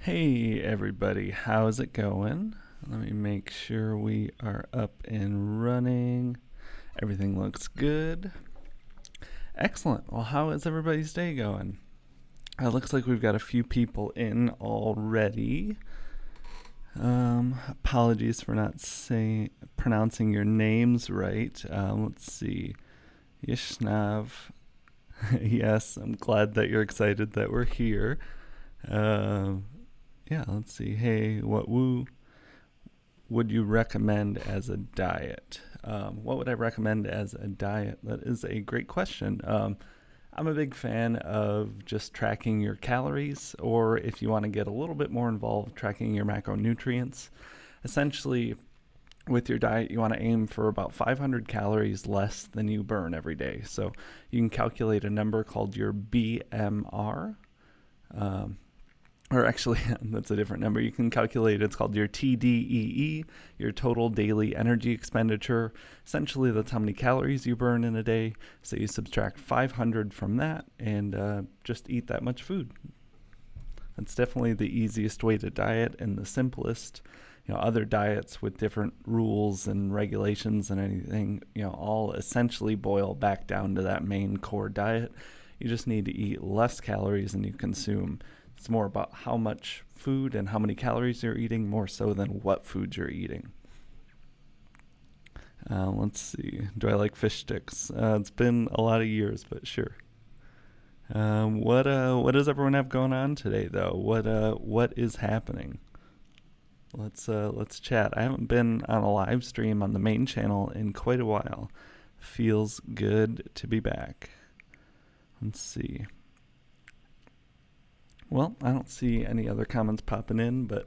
Hey everybody, how's it going? Let me make sure we are up and running. Everything looks good. Excellent. Well, how is everybody's day going? It looks like we've got a few people in already. Apologies for not pronouncing your names right. Let's see. Yishnav. Yes, I'm glad that you're excited that we're here. Um, yeah, let's see. Hey, what would you recommend as a diet? What would I recommend as a diet? That is a great question. I'm a big fan of just tracking your calories, or if you want to get a little bit more involved, tracking your macronutrients. Essentially, with your diet, you want to aim for about 500 calories less than you burn every day. So you can calculate a number called your BMR. Um, or actually, that's a different number. You can calculate, it's called your TDEE, your total daily energy expenditure. Essentially, that's how many calories you burn in a day. So you subtract 500 from that and just eat that much food. That's definitely the easiest way to diet and the simplest. Other diets with different rules and regulations and anything, all essentially boil back down to that main core diet. You just need to eat less calories than you consume. It's more about how much food and how many calories you're eating, more so than what food you're eating. Let's see. Do I like fish sticks? It's been a lot of years, but sure. What does everyone have going on today, though? What is happening? Let's chat. I haven't been on a live stream on the main channel in quite a while. Feels good to be back. Let's see. Well, I don't see any other comments popping in, but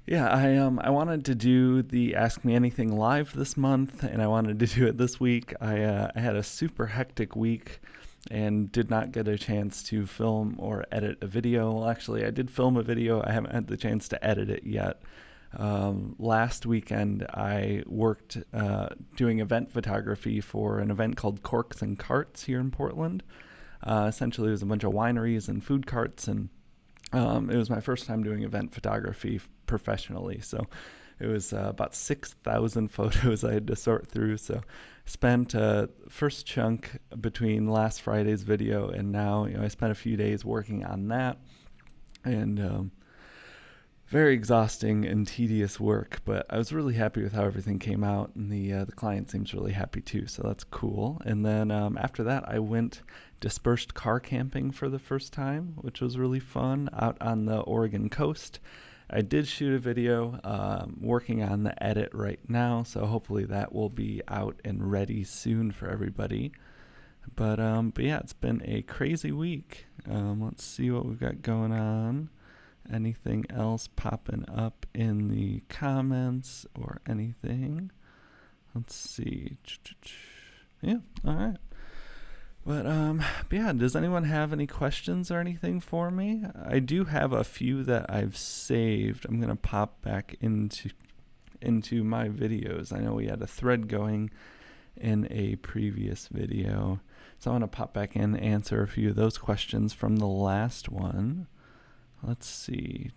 yeah, I wanted to do the Ask Me Anything live this month, and I wanted to do it this week. I had a super hectic week and did not get a chance to film or edit a video. Well, actually, I did film a video. I haven't had the chance to edit it yet. Last weekend, I worked doing event photography for an event called Corks and Carts here in Portland. Essentially, it was a bunch of wineries and food carts, and it was my first time doing event photography professionally. So it was about 6,000 photos I had to sort through. So I spent first chunk between last Friday's video and now, I spent a few days working on that, and very exhausting and tedious work, but I was really happy with how everything came out, and the client seems really happy too, so that's cool. And then after that, I went dispersed car camping for the first time, which was really fun, out on the Oregon coast. I did shoot a video, working on the edit right now, so hopefully that will be out and ready soon for everybody. But yeah, it's been a crazy week. Let's see what we've got going on. Anything else popping up in the comments or anything? Let's see. Yeah, all right. But yeah, does anyone have any questions or anything for me? I do have a few that I've saved. I'm gonna pop back into my videos. I know we had a thread going in a previous video, so I want to pop back in and answer a few of those questions from the last one. Let's see.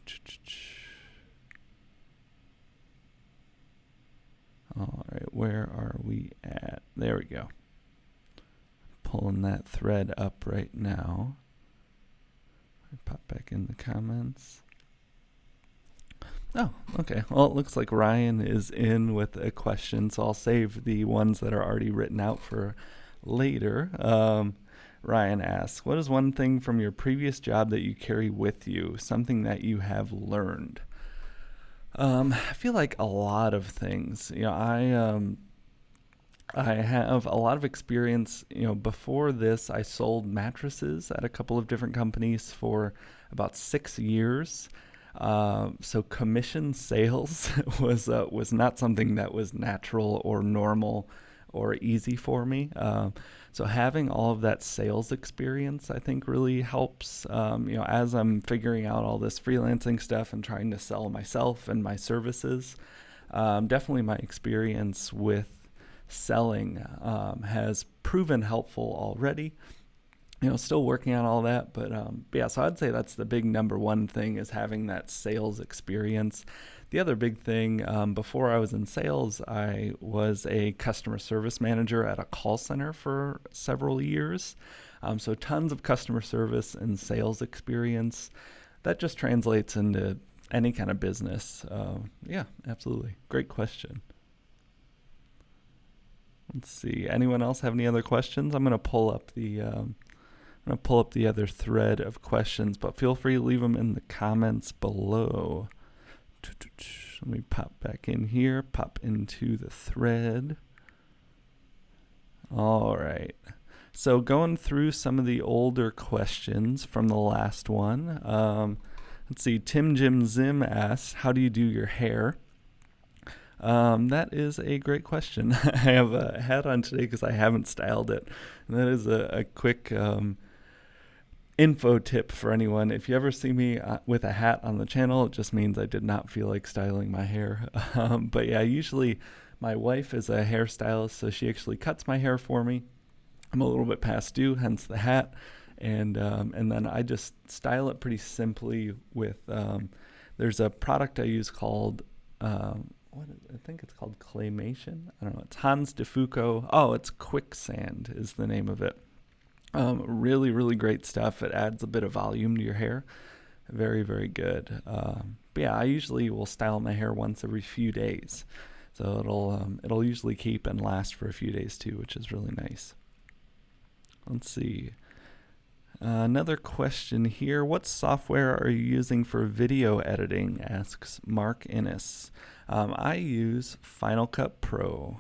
All right, where are we at? There we go. Pulling that thread up right now. Pop back in the comments. Oh, okay. Well, it looks like Ryan is in with a question, so I'll save the ones that are already written out for later. Ryan asks, what is one thing from your previous job that you carry with you, something that you have learned? I feel like a lot of things. I have a lot of experience. Before this, I sold mattresses at a couple of different companies for about 6 years. So commission sales was not something that was natural or normal or easy for me. So having all of that sales experience, I think, really helps, as I'm figuring out all this freelancing stuff and trying to sell myself and my services. Definitely my experience with selling has proven helpful already. still working on all that, but yeah, so I'd say that's the big number one thing, is having that sales experience. The other big thing, before I was in sales, I was a customer service manager at a call center for several years. So tons of customer service and sales experience. That just translates into any kind of business. Yeah, absolutely. Great question. Let's see. Anyone else have any other questions? I'm going to pull up the other thread of questions, but feel free to leave them in the comments below. Let me pop back in here, pop into the thread. All right. So going through some of the older questions from the last one. Let's see. Tim Jim Zim asks, how do you do your hair? That is a great question. I have a hat on today because I haven't styled it. And that is a quick info tip for anyone. If you ever see me with a hat on the channel, it just means I did not feel like styling my hair. But yeah, usually my wife is a hairstylist, so she actually cuts my hair for me. I'm a little bit past due, hence the hat. And then I just style it pretty simply with, there's a product I use called, I think it's called Claymation. I don't know. It's Hans de Foucault. Oh, it's Quicksand is the name of it. Really, really great stuff. It adds a bit of volume to your hair. Very, very good. But yeah, I usually will style my hair once every few days. So it'll usually keep and last for a few days too, which is really nice. Let's see. Another question here. What software are you using for video editing? Asks Mark Innes. I use Final Cut Pro.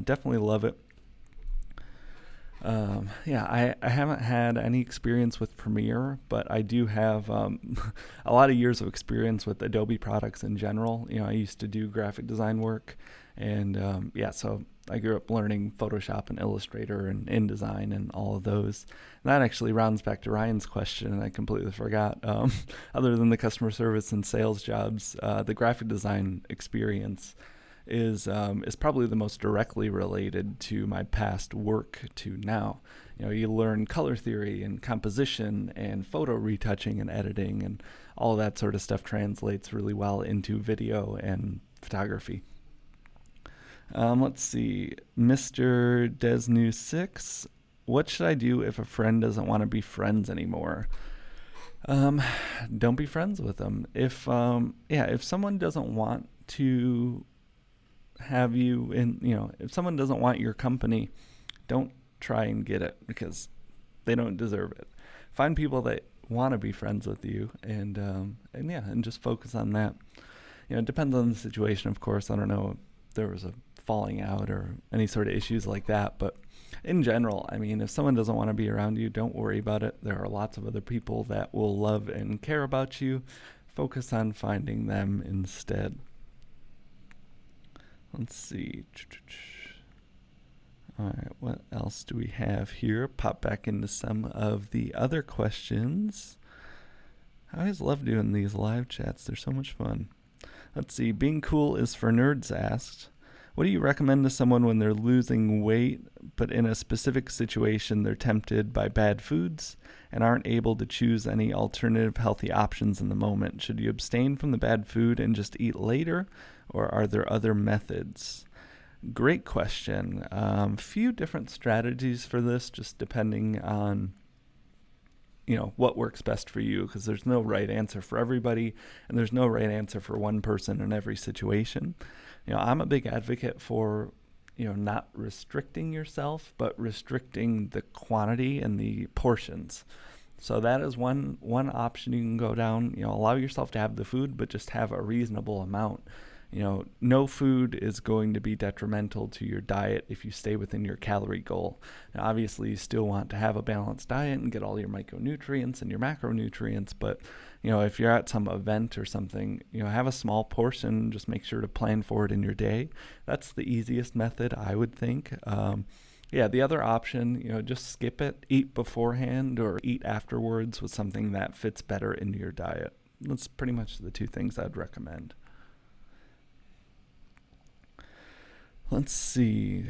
Definitely love it. Yeah, I haven't had any experience with Premiere, but I do have a lot of years of experience with Adobe products in general. I used to do graphic design work, and yeah, so I grew up learning Photoshop and Illustrator and InDesign and all of those. And that actually rounds back to Ryan's question, and I completely forgot. Other than the customer service and sales jobs, the graphic design experience is probably the most directly related to my past work to now. You learn color theory and composition and photo retouching and editing, and all that sort of stuff translates really well into video and photography. Let's see. Mr. Desnu6, what should I do if a friend doesn't want to be friends anymore? Don't be friends with them. If someone doesn't want to have you in, if someone doesn't want your company, don't try and get it, because they don't deserve it. Find people that want to be friends with you, and just focus on that. It depends on the situation, of course. I don't know if there was a falling out or any sort of issues like that, but in general, if someone doesn't want to be around you, don't worry about it. There are lots of other people that will love and care about you. Focus on finding them instead. Let's see. All right, what else do we have here? Pop back into some of the other questions. I always love doing these live chats. They're so much fun. Let's see. Being Cool is for Nerds asked, what do you recommend to someone when they're losing weight, but in a specific situation they're tempted by bad foods and aren't able to choose any alternative healthy options in the moment? Should you abstain from the bad food and just eat later, or are there other methods? Great question. Few different strategies for this, just depending on what works best for you, because there's no right answer for everybody, and there's no right answer for one person in every situation. I'm a big advocate for not restricting yourself, but restricting the quantity and the portions. So that is one option you can go down. Allow yourself to have the food, but just have a reasonable amount. No food is going to be detrimental to your diet if you stay within your calorie goal. Now, obviously, you still want to have a balanced diet and get all your micronutrients and your macronutrients, but if you're at some event or something, have a small portion. Just make sure to plan for it in your day. That's the easiest method, I would think. The other option, just skip it, eat beforehand or eat afterwards with something that fits better into your diet. That's pretty much the two things I'd recommend. Let's see.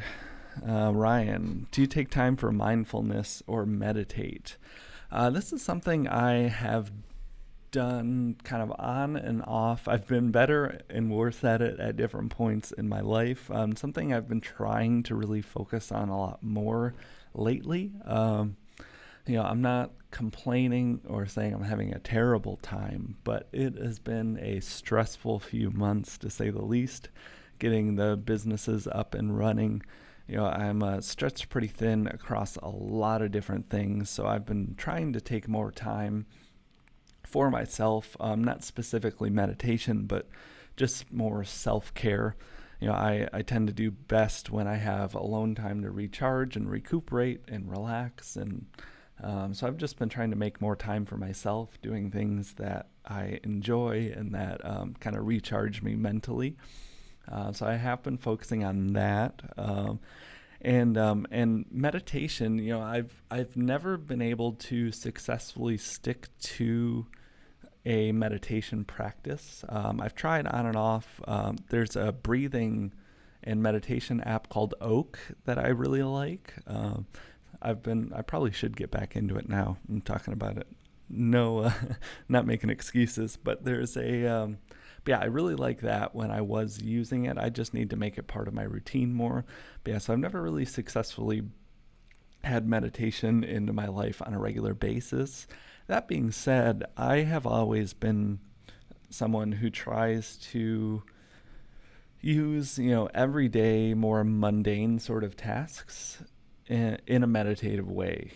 Ryan, do you take time for mindfulness or meditate? This is something I have done kind of on and off. I've been better and worse at it at different points in my life. Something I've been trying to really focus on a lot more lately. I'm not complaining or saying I'm having a terrible time, but it has been a stressful few months, to say the least, getting the businesses up and running. I'm stretched pretty thin across a lot of different things, so I've been trying to take more time for myself, not specifically meditation, but just more self-care. I tend to do best when I have alone time to recharge and recuperate and relax. And so I've just been trying to make more time for myself, doing things that I enjoy and that kind of recharge me mentally. So I have been focusing on that. And meditation, I've never been able to successfully stick to a meditation practice. I've tried on and off. There's a breathing and meditation app called Oak that I really like. I probably should get back into it now. I'm talking about it. No, not making excuses, but there's I really like that when I was using it. I just need to make it part of my routine more. So I've never really successfully had meditation into my life on a regular basis. That being said, I have always been someone who tries to use, everyday, more mundane sort of tasks in a meditative way.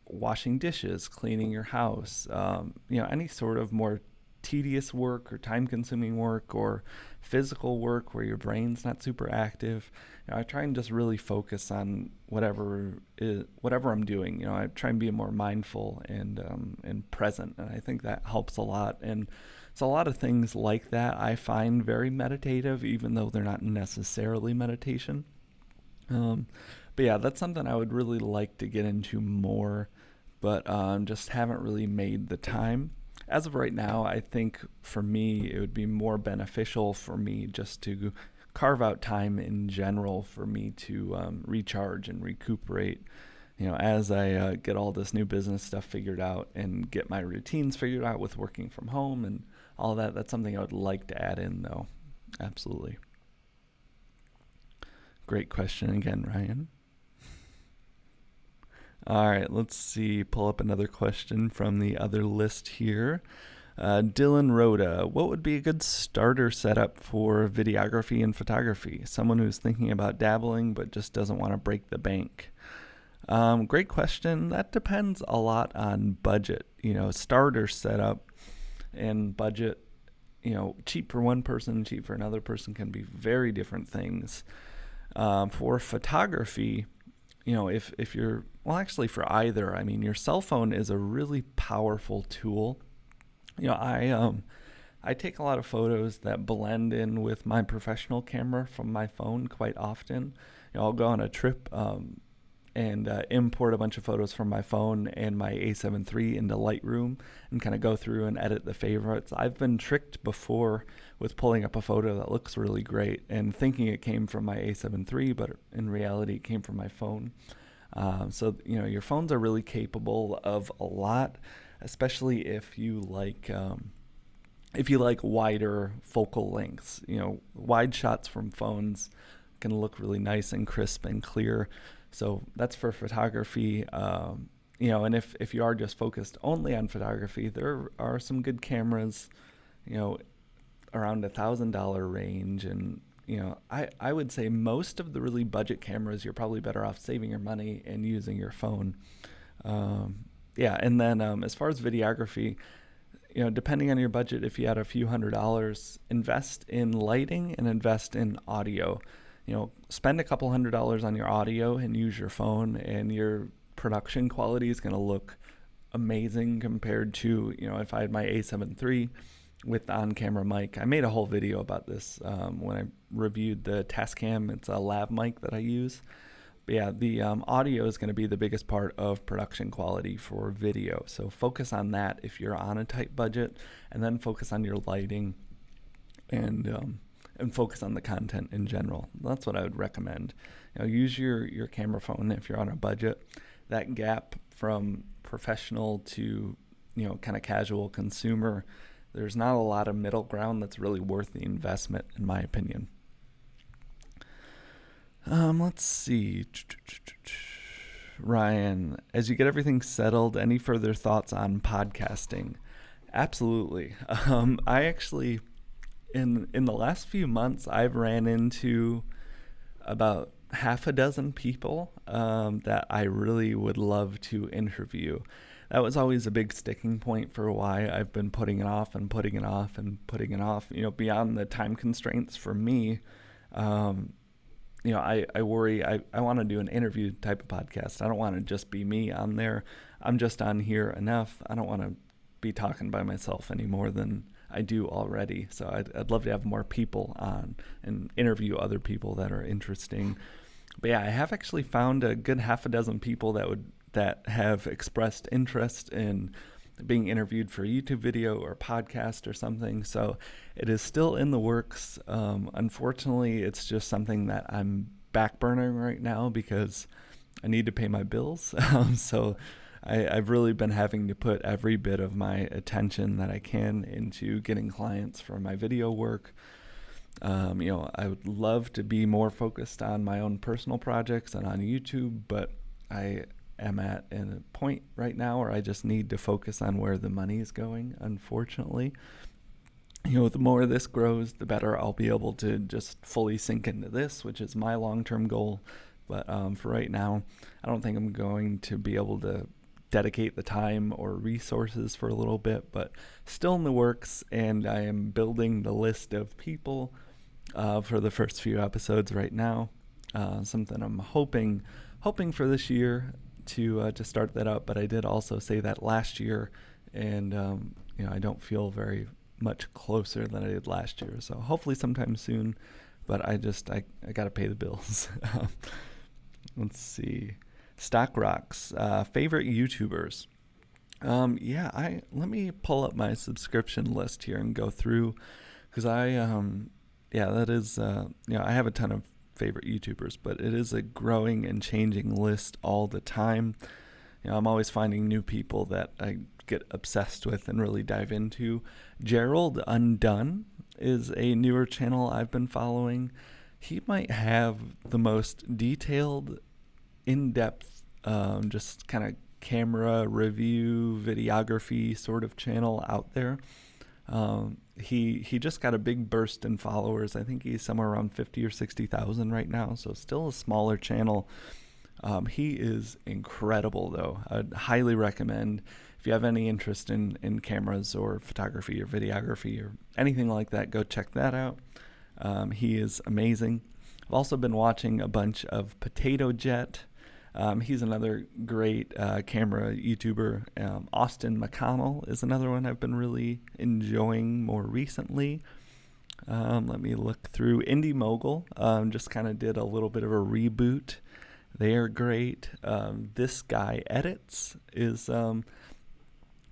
Washing dishes, cleaning your house, any sort of more tedious work or time-consuming work or physical work where your brain's not super active. I try and just really focus on whatever I'm doing. I try and be more mindful and present, and I think that helps a lot. And it's a lot of things like that I find very meditative, even though they're not necessarily meditation. That's something I would really like to get into more, but just haven't really made the time. As of right now, I think for me, it would be more beneficial for me just to carve out time in general for me to recharge and recuperate, as I get all this new business stuff figured out and get my routines figured out with working from home and all that. That's something I would like to add in, though. Absolutely. Great question again, Ryan. All right, let's see. Pull up another question from the other list here. Dylan Rhoda, what would be a good starter setup for videography and photography? Someone who's thinking about dabbling but just doesn't want to break the bank. Great question. That depends a lot on budget. Starter setup and budget, cheap for one person, cheap for another person can be very different things. For photography, if you're, actually for either, your cell phone is a really powerful tool. I take a lot of photos that blend in with my professional camera from my phone quite often. I'll go on a trip and import a bunch of photos from my phone and my A7 III into Lightroom and kind of go through and edit the favorites. I've been tricked before with pulling up a photo that looks really great and thinking it came from my A7 III, but in reality it came from my phone. So your phones are really capable of a lot, especially if you like wider focal lengths. Wide shots from phones can look really nice and crisp and clear. So that's for photography. And if you are just focused only on photography, there are some good cameras, around $1,000 range. And, I would say most of the really budget cameras, you're probably better off saving your money and using your phone. And then as far as videography, depending on your budget, if you had a few $100s, invest in lighting and invest in audio. Spend a couple $100s on your audio and use your phone, and your production quality is going to look amazing compared to, if I had my A7 III with the on-camera mic. I made a whole video about this when I reviewed the Tascam. It's a lav mic that I use. But the audio is going to be the biggest part of production quality for video. So focus on that if you're on a tight budget, and then focus on your lighting and and focus on the content in general. That's what I would recommend. Use your camera phone if you're on a budget. That gap from professional to kind of casual consumer, there's not a lot of middle ground that's really worth the investment, in my opinion. Let's see. Ryan, as you get everything settled, any further thoughts on podcasting? Absolutely. I actually, in the last few months, I've ran into about half a dozen people that I really would love to interview. That was always a big sticking point for why I've been putting it off and putting it off and putting it off. Beyond the time constraints for me, I worry. I want to do an interview type of podcast. I don't want to just be me on there. I'm just on here enough. I don't want to be talking by myself any more than I do already. So I'd love to have more people on and interview other people that are interesting. But yeah, I have actually found a good half a dozen people that have expressed interest in being interviewed for a YouTube video or podcast or something. So it is still in the works. Unfortunately, it's just something that I'm backburnering right now because I need to pay my bills. So I've really been having to put every bit of my attention that I can into getting clients for my video work. I would love to be more focused on my own personal projects and on YouTube, but I am at a point right now where I just need to focus on where the money is going, unfortunately. The more this grows, the better I'll be able to just fully sink into this, which is my long-term goal. But for right now, I don't think I'm going to be able to dedicate the time or resources for a little bit, but still in the works, and I am building the list of people for the first few episodes right now. Something I'm hoping for this year to start that up, but I did also say that last year, and I don't feel very much closer than I did last year. So hopefully sometime soon, but I got to pay the bills. Let's see. Stock Rocks, favorite YouTubers. Let me pull up my subscription list here and go through, because I have a ton of favorite YouTubers, but it is a growing and changing list all the time. I'm always finding new people that I get obsessed with and really dive into. Gerald Undone is a newer channel I've been following. He might have the most detailed, in-depth, just kind of camera review, videography sort of channel out there. He just got a big burst in followers. I think he's somewhere around 50 or 60,000 right now, so still a smaller channel. He is incredible, though. I'd highly recommend, if you have any interest in cameras or photography or videography or anything like that, go check that out. He is amazing. I've also been watching a bunch of Potato Jet. He's another great camera YouTuber. Austin McConnell is another one I've been really enjoying more recently. Let me look through. Indie Mogul just kind of did a little bit of a reboot. They are great. This Guy Edits is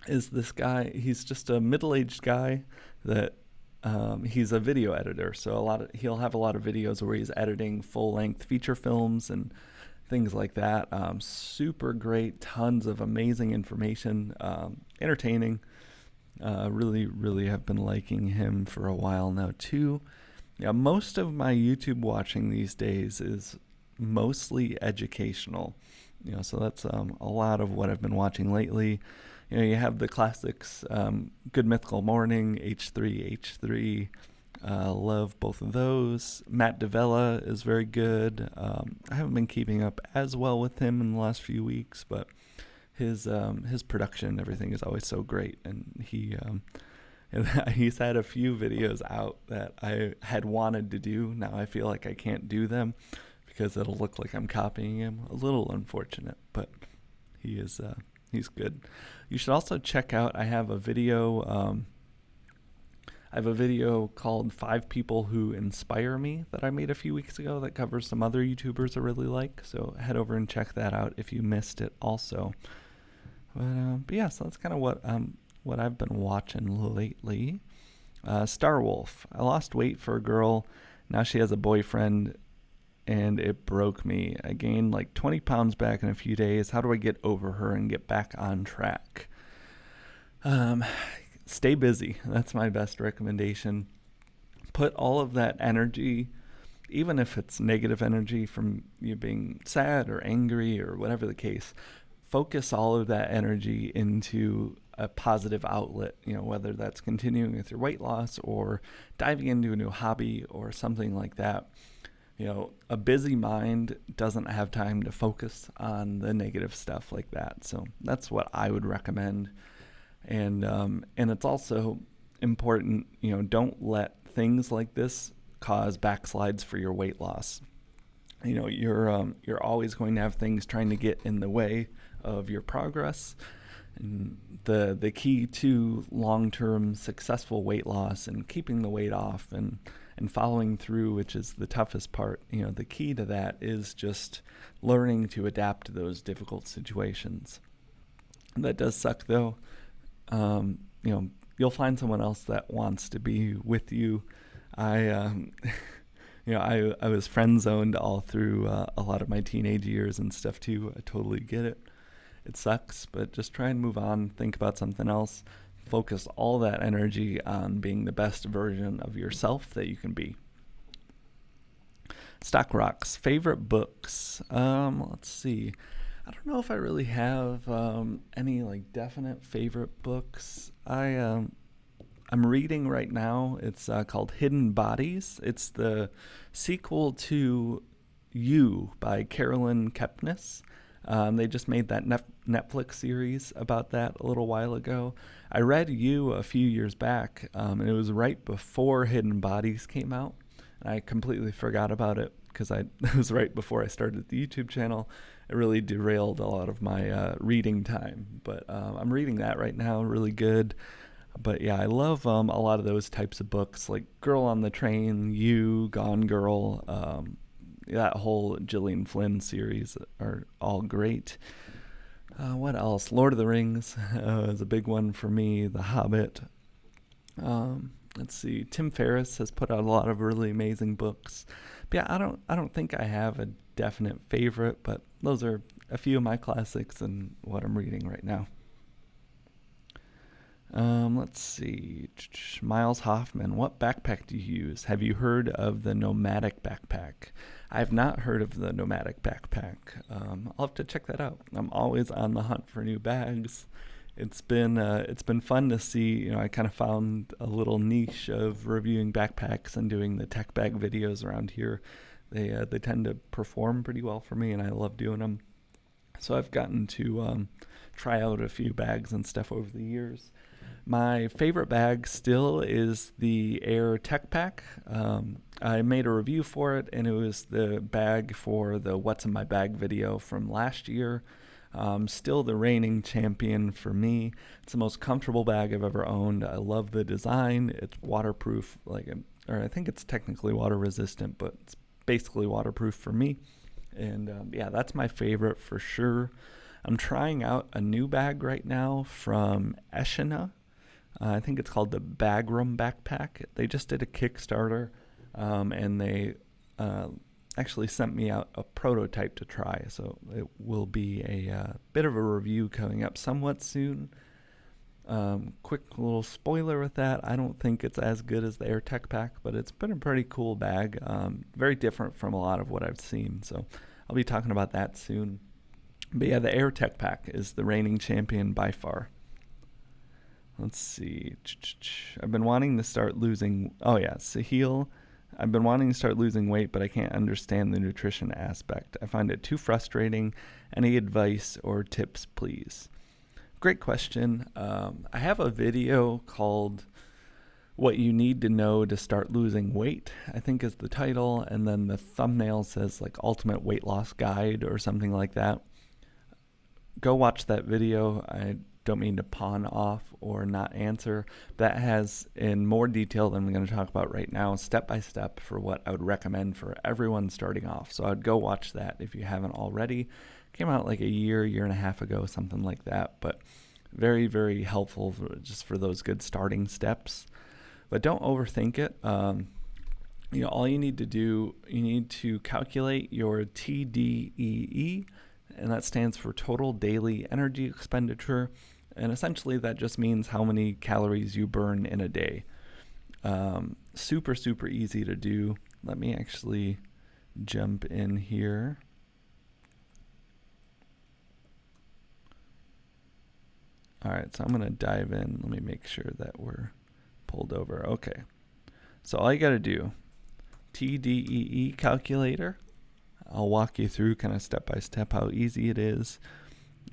this guy. He's just a middle-aged guy that he's a video editor. So he'll have a lot of videos where he's editing full-length feature films and things like that. Super great, tons of amazing information, entertaining. Really, really have been liking him for a while now too. Yeah, most of my YouTube watching these days is mostly educational. So that's a lot of what I've been watching lately. You have the classics, Good Mythical Morning, H3H3. Love both of those. Matt Davella is very good. I haven't been keeping up as well with him in the last few weeks, but his production and everything is always so great. And he's had a few videos out that I had wanted to do. Now I feel like I can't do them because it'll look like I'm copying him. A little unfortunate, but he's good. You should also check out, I have a video called 5 People Who Inspire Me that I made a few weeks ago that covers some other YouTubers I really like. So head over and check that out if you missed it also. But yeah, so that's kind of what I've been watching lately. Star Wolf. I lost weight for a girl. Now she has a boyfriend, and it broke me. I gained like 20 pounds back in a few days. How do I get over her and get back on track? Stay busy. That's my best recommendation. Put all of that energy, even if it's negative energy from you being sad or angry or whatever the case, focus all of that energy into a positive outlet, whether that's continuing with your weight loss or diving into a new hobby or something like that. A busy mind doesn't have time to focus on the negative stuff like that. So that's what I would recommend. And it's also important, don't let things like this cause backslides for your weight loss. You're always going to have things trying to get in the way of your progress. And the key to long-term successful weight loss and keeping the weight off and following through, which is the toughest part, the key to that is just learning to adapt to those difficult situations. That does suck though. You'll find someone else that wants to be with you. I was friend zoned all through a lot of my teenage years and stuff too. I totally get it. It sucks, but just try and move on. Think about something else. Focus all that energy on being the best version of yourself that you can be. Stock Rocks, favorite books. Let's see. I don't know if I really have any like definite favorite books. I'm reading right now. It's called Hidden Bodies. It's the sequel to You by Carolyn Kepnes. They just made that Netflix series about that a little while ago. I read You a few years back, and it was right before Hidden Bodies came out. And I completely forgot about it because it was right before I started the YouTube channel. It really derailed a lot of my reading time. But I'm reading that right now, really good. But yeah, I love a lot of those types of books, like Girl on the Train, You, Gone Girl, that whole Gillian Flynn series are all great. What else? Lord of the Rings is a big one for me. The Hobbit. Let's see. Tim Ferriss has put out a lot of really amazing books. But yeah, I don't think I have a definite favorite, but those are a few of my classics and what I'm reading right now. Let's see. Miles Hoffman, what backpack do you use? Have you heard of the Nomadic backpack? I have not heard of the Nomadic backpack. I'll have to check that out. I'm always on the hunt for new bags. It's been fun to see. I kind of found a little niche of reviewing backpacks and doing the tech bag videos around here. They tend to perform pretty well for me, and I love doing them. So I've gotten to try out a few bags and stuff over the years. My favorite bag still is the Air Tech Pack. I made a review for it, and it was the bag for the What's in My Bag video from last year. Still the reigning champion for me. It's the most comfortable bag I've ever owned. I love the design. It's waterproof, or I think it's technically water resistant, but it's basically waterproof for me. And yeah, that's my favorite for sure. I'm trying out a new bag right now from Eshina. I think it's called the Bagram backpack. They just did a Kickstarter, and they actually sent me out a prototype to try. So it will be a bit of a review coming up somewhat soon. Quick little spoiler with that. I don't think it's as good as the Air Tech Pack, but it's been a pretty cool bag. Very different from a lot of what I've seen. So I'll be talking about that soon. But yeah, the Air Tech Pack is the reigning champion by far. Let's see. I've been wanting to start losing... Oh yeah, Sahil. I've been wanting to start losing weight, but I can't understand the nutrition aspect. I find it too frustrating. Any advice or tips, please? Great question. I have a video called What You Need to Know to Start Losing Weight, I think is the title. And then the thumbnail says like Ultimate Weight Loss Guide or something like that. Go watch that video. I don't mean to pawn off or not answer. That has, in more detail than I'm going to talk about right now, step by step for what I would recommend for everyone starting off. So I'd go watch that if you haven't already. Came out like a year and a half ago, something like that. But very, very helpful just for those good starting steps. but don't overthink it. All you need to do, you need to calculate your TDEE, and that stands for total daily energy expenditure. And essentially that just means how many calories you burn in a day. Super, super easy to do. Let me actually jump in here. All right, so I'm going to dive in. Let me make sure that we're pulled over. Okay. So all you got to do, TDEE calculator. I'll walk you through kind of step by step how easy it is.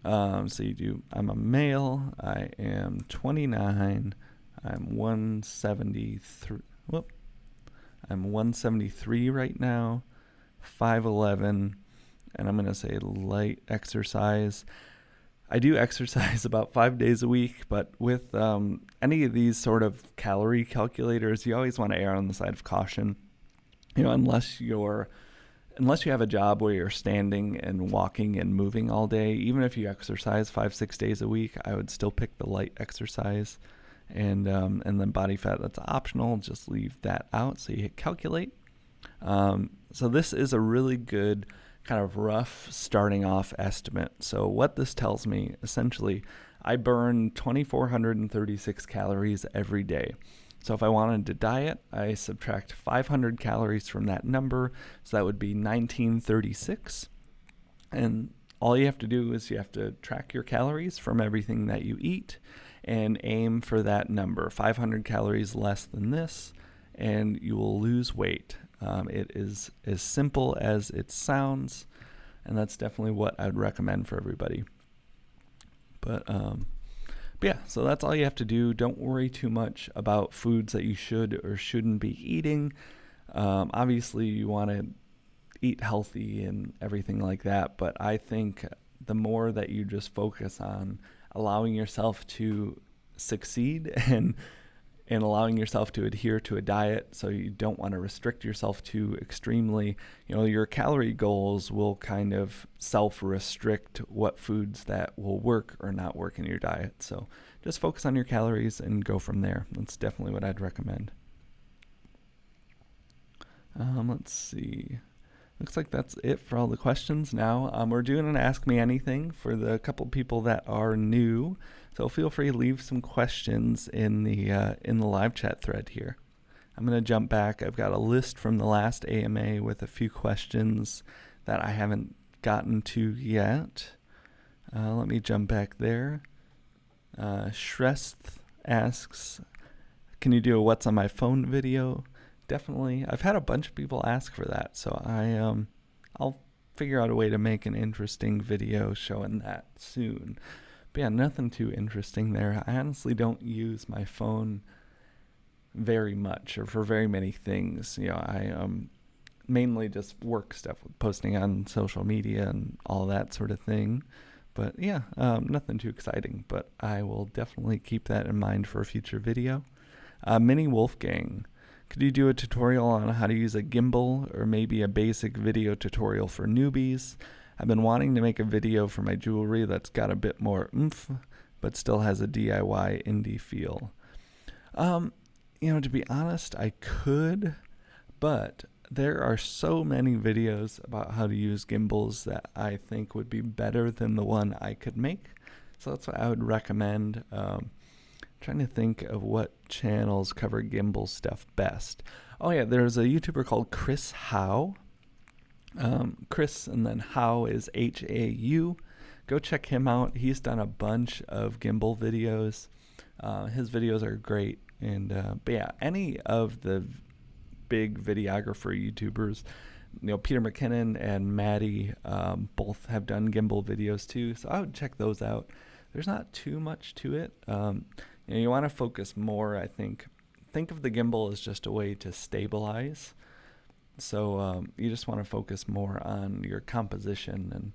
So you do, I'm a male, I am 29, I'm 173, I'm 173 right now, 5'11", and I'm going to say light exercise. I do exercise about 5 days a week, but with any of these sort of calorie calculators, you always want to err on the side of caution. Unless you have a job where you're standing and walking and moving all day, even if you exercise 5-6 days a week, I would still pick the light exercise. And then body fat, that's optional. Just leave that out. So you hit calculate. So this is a really good kind of rough starting off estimate. So what this tells me, essentially, I burn 2,436 calories every day. So if I wanted to diet, I subtract 500 calories from that number. So that would be 1,936. And all you have to do is you have to track your calories from everything that you eat and aim for that number, 500 calories less than this, and you will lose weight. It is as simple as it sounds, and that's definitely what I'd recommend for everybody. But yeah, so that's all you have to do. Don't worry too much about foods that you should or shouldn't be eating. Obviously, you want to eat healthy and everything like that, but I think the more that you just focus on allowing yourself to succeed and allowing yourself to adhere to a diet, so you don't want to restrict yourself too extremely. Your calorie goals will kind of self-restrict what foods that will work or not work in your diet. So just focus on your calories and go from there. That's definitely what I'd recommend. Let's see. Looks like that's it for all the questions now. We're doing an Ask Me Anything for the couple people that are new. So feel free to leave some questions in the live chat thread here. I'm going to jump back. I've got a list from the last AMA with a few questions that I haven't gotten to yet. Let me jump back there. Shrest asks, can you do a what's on my phone video? Definitely. I've had a bunch of people ask for that, so I'll figure out a way to make an interesting video showing that soon. But yeah, nothing too interesting there. I honestly don't use my phone very much or for very many things. I mainly just work stuff with posting on social media and all that sort of thing. But yeah, nothing too exciting, but I will definitely keep that in mind for a future video. Mini Wolfgang, could you do a tutorial on how to use a gimbal or maybe a basic video tutorial for newbies? I've been wanting to make a video for my jewelry that's got a bit more oomph, but still has a DIY indie feel. To be honest, I could, but there are so many videos about how to use gimbals that I think would be better than the one I could make. So that's what I would recommend. Trying to think of what channels cover gimbal stuff best. Oh yeah, there's a YouTuber called Chris Howe. Chris and then Howe is H-A-U. Go check him out. He's done a bunch of gimbal videos. His videos are great. And but yeah, any of the big videographer YouTubers, Peter McKinnon and Maddie both have done gimbal videos too. So I would check those out. There's not too much to it. You want to focus more, I think. Think of the gimbal as just a way to stabilize. So you just want to focus more on your composition and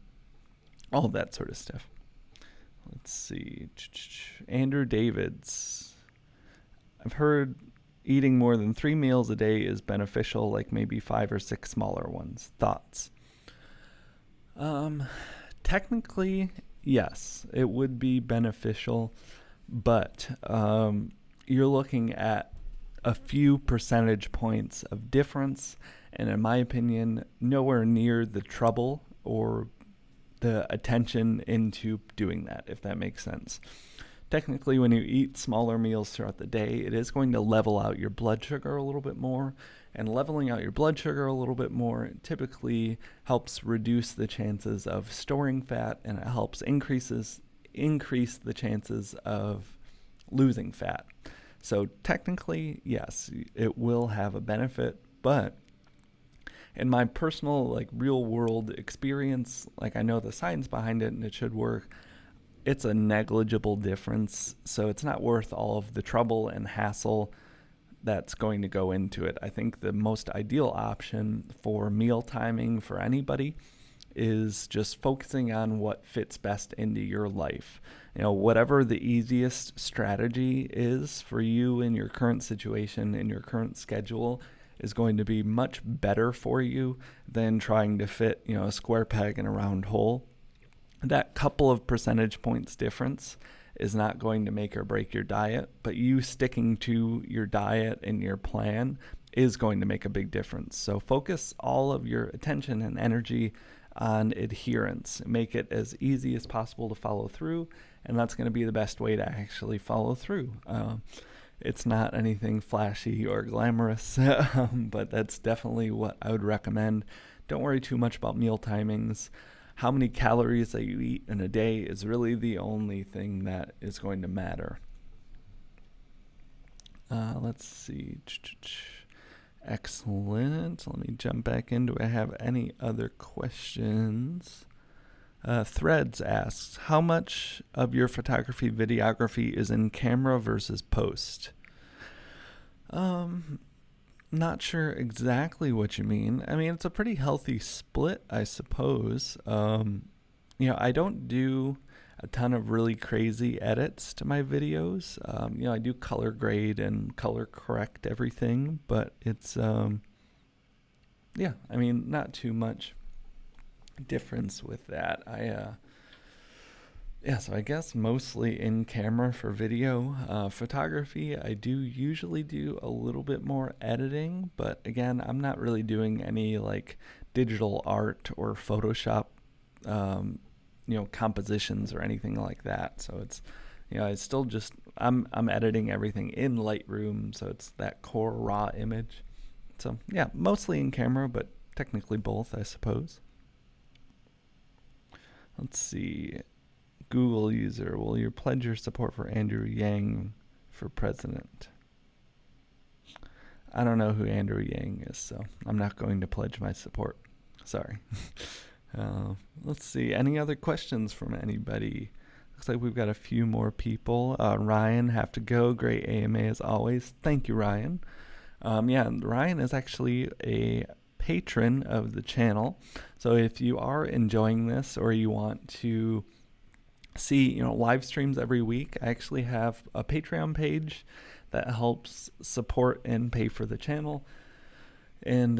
all that sort of stuff. Let's see. Andrew Davids. I've heard eating more than 3 meals a day is beneficial, like maybe 5 or 6 smaller ones. Thoughts? Technically, yes, it would be beneficial, but you're looking at a few percentage points of difference, and in my opinion, nowhere near the trouble or the attention into doing that, if that makes sense. Technically, when you eat smaller meals throughout the day, it is going to level out your blood sugar a little bit more. And leveling out your blood sugar a little bit more typically helps reduce the chances of storing fat, and it helps increase the chances of losing fat. So technically, yes, it will have a benefit, but in my personal, real world experience, I know the science behind it and it should work. It's a negligible difference, so it's not worth all of the trouble and hassle that's going to go into it. I think the most ideal option for meal timing for anybody is just focusing on what fits best into your life. Whatever the easiest strategy is for you in your current situation, in your current schedule, is going to be much better for you than trying to fit, a square peg in a round hole. That couple of percentage points difference is not going to make or break your diet, but you sticking to your diet and your plan is going to make a big difference. So focus all of your attention and energy on adherence. Make it as easy as possible to follow through, and that's going to be the best way to actually follow through. It's not anything flashy or glamorous, but that's definitely what I would recommend. Don't worry too much about meal timings. How many calories that you eat in a day is really the only thing that is going to matter. Let's see. Excellent. Let me jump back in. Do I have any other questions? Threads asks, how much of your photography videography is in camera versus post? Not sure exactly what you mean. I mean, it's a pretty healthy split, I suppose. I don't do a ton of really crazy edits to my videos. I do color grade and color correct everything, but it's, not too much difference with that. So I guess mostly in camera for video. Photography, I do usually do a little bit more editing, but again, I'm not really doing any digital art or Photoshop, compositions or anything like that. So it's, it's still just, I'm editing everything in Lightroom, so it's that core raw image. So yeah, mostly in camera, but technically both, I suppose. Let's see. Google user, will you pledge your support for Andrew Yang for president? I don't know who Andrew Yang is, so I'm not going to pledge my support. Sorry. Let's see. Any other questions from anybody? Looks like we've got a few more people. Ryan, have to go. Great AMA as always. Thank you, Ryan. Ryan is actually a patron of the channel. So if you are enjoying this or you want to see, live streams every week, I actually have a Patreon page that helps support and pay for the channel. And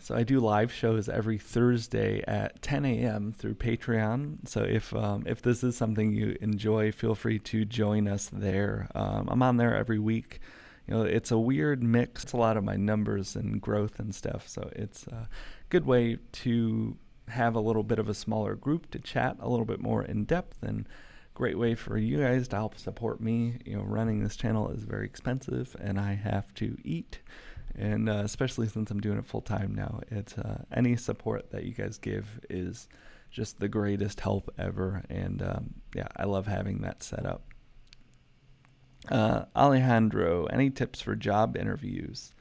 so I do live shows every Thursday at 10 a.m. through Patreon. So if this is something you enjoy, feel free to join us there. I'm on there every week. It's a weird mix. It's a lot of my numbers and growth and stuff. So it's a good way to have a little bit of a smaller group to chat a little bit more in depth, and great way for you guys to help support me. Running this channel is very expensive and I have to eat, and especially since I'm doing it full time now, it's any support that you guys give is just the greatest help ever. And I love having that set up. Alejandro, any tips for job interviews?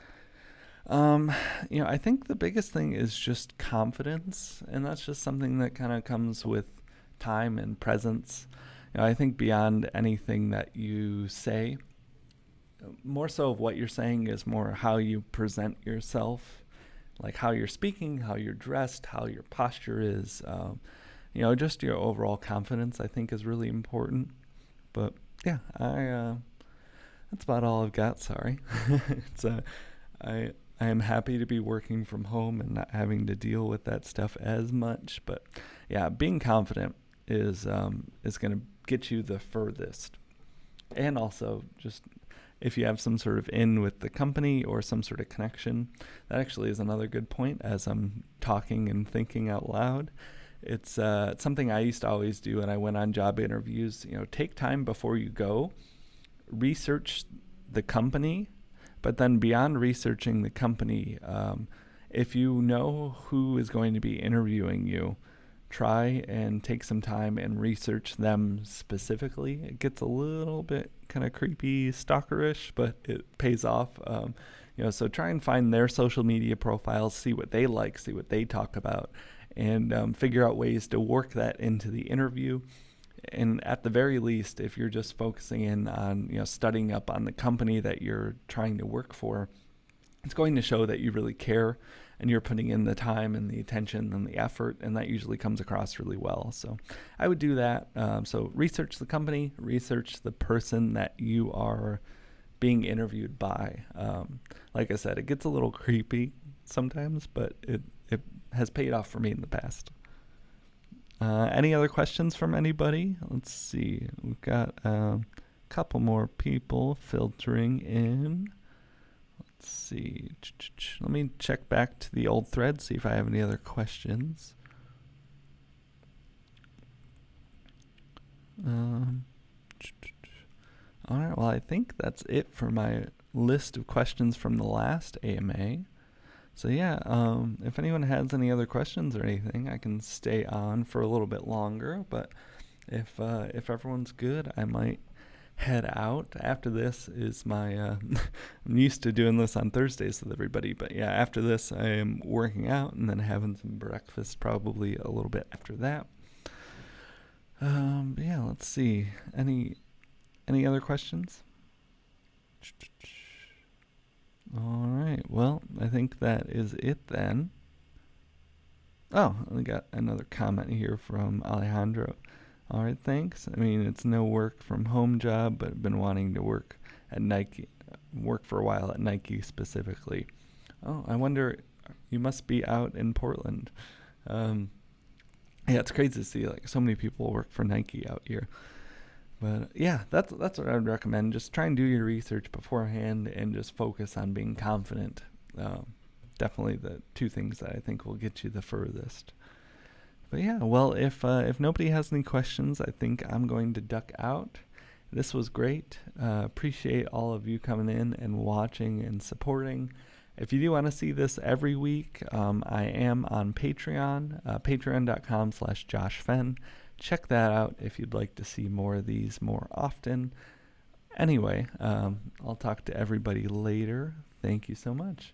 I think the biggest thing is just confidence, and that's just something that kind of comes with time and presence. I think beyond anything that you say, more so of what you're saying is more how you present yourself, like how you're speaking, how you're dressed, how your posture is. Just your overall confidence, I think, is really important. But yeah, that's about all I've got. Sorry. I am happy to be working from home and not having to deal with that stuff as much. But yeah, being confident is going to get you the furthest. And also just if you have some sort of in with the company or some sort of connection. That actually is another good point as I'm talking and thinking out loud. It's something I used to always do when I went on job interviews. Take time before you go, research the company, but then beyond researching the company, if you know who is going to be interviewing you, try and take some time and research them specifically. It gets a little bit kind of creepy, stalkerish, but it pays off. So try and find their social media profiles, see what they like, see what they talk about, and figure out ways to work that into the interview. And at the very least, if you're just focusing in on studying up on the company that you're trying to work for, it's going to show that you really care and you're putting in the time and the attention and the effort, and that usually comes across really well. So I would do that. So research the company, research the person that you are being interviewed by. Like I said, it gets a little creepy sometimes, but it has paid off for me in the past. Any other questions from anybody? Let's see. We've got a couple more people filtering in. Let's see. Let me check back to the old thread, see if I have any other questions. All right, well, I think that's it for my list of questions from the last AMA. So yeah, if anyone has any other questions or anything, I can stay on for a little bit longer, but if everyone's good, I might head out. After this is my I'm used to doing this on Thursdays with everybody, but yeah, after this I am working out and then having some breakfast probably a little bit after that. But yeah, let's see. Any other questions? All right, well, I think that is it then. Oh, we got another comment here from Alejandro. All right, thanks. I mean, it's no work from home job, but I've been wanting to work for a while at Nike specifically. Oh, I wonder, you must be out in Portland. Yeah, it's crazy to see like so many people work for Nike out here. But yeah, that's what I would recommend. Just try and do your research beforehand and just focus on being confident. Definitely the two things that I think will get you the furthest. But yeah, well, if nobody has any questions, I think I'm going to duck out. This was great. Appreciate all of you coming in and watching and supporting. If you do want to see this every week, I am on Patreon, patreon.com/JoshFenn. Check that out if you'd like to see more of these more often. Anyway, I'll talk to everybody later. Thank you so much.